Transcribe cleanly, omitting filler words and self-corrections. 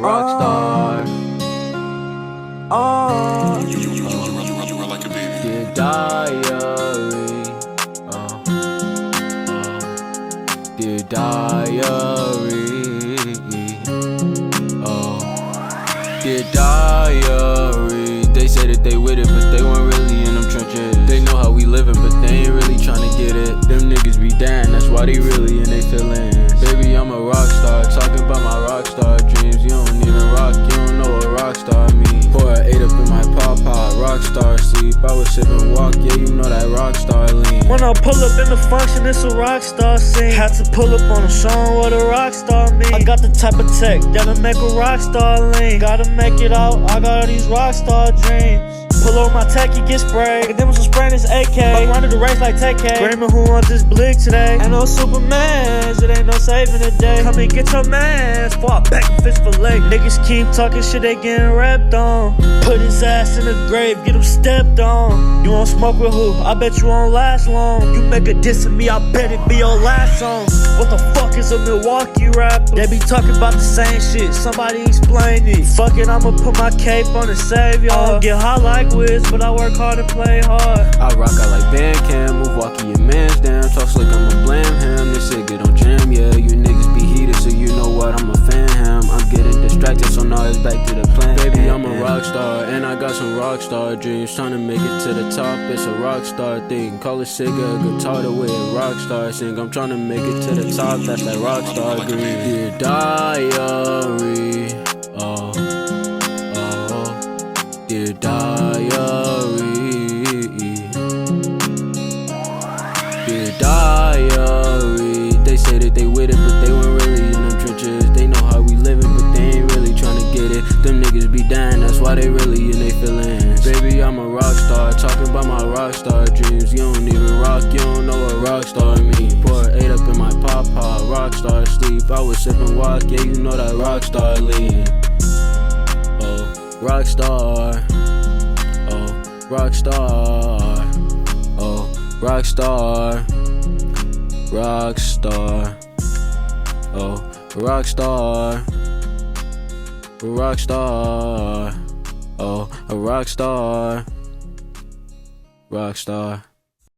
Rockstar. You run like a baby. Dear diary. Dear diary. Dear diary. They say that they with it, but they weren't really in them trenches. They know how we living, but they ain't really tryna get it. Them niggas be dying, that's why they really in they feelings. Baby, I'm a rock star, talking about my rock star dreams. You don't even rock, you don't know what rock star means. Pour a 8 up in my pop, rock star sleep. I was sippin' walk, yeah, you know that rock star lean. When I pull up in the function, it's a rock star scene. Had to pull up on a show what a rock star mean. I got the type of tech that'll make a rock star lean. Gotta make it out, I got all these rock star dreams. Pull over my tech, you get sprayed. And then with some spraying this AK. Like running the race like TK. Screaming who wants this blick today. Ain't no Superman, it ain't no saving the day. Come and get your mans, before I back and fish fillet. Niggas keep talking shit, they getting rapped on. Put his ass in the grave, get him stepped on. You won't smoke with who? I bet you won't last long. You make a diss of me, I bet it be your last song. What the fuck is a Milwaukee rapper? They be talking about the same shit, somebody explain it. Fuck it, I'ma put my cape on and save y'all. I don't get hot like Wiz, but I work hard and play hard. I rock out like Bandcamp, move walkie your mans down. Talk slick, I'ma blame him. This shit get on jam, yeah. You niggas be heated, so you know what, I'm a fan him. I'm getting distracted, so now it's back to the plan. Baby, I'm a rock star, and I got some rock star dreams. Tryna make it to the top, it's a rock star thing. Call it Sega, guitar the way a rock star sing. I'm tryna make it to the top, that's that rock star dream. Dear diary, dear diary. Dear diary. They say that they with it, but they weren't really in them trenches. They know how we living, but they ain't really tryna get it. Them niggas be dying, that's why they really in they feelings. Baby, I'm a rock star, talking about my rock star dreams. You don't even rock, you don't know what rock star mean. Pour 8 up in my pop, rock star sleep. I was sippin' walk, yeah, you know that rock star lean. Rock star, rock star, rock star, rock star, rock star, rock star, a rock star, rock star.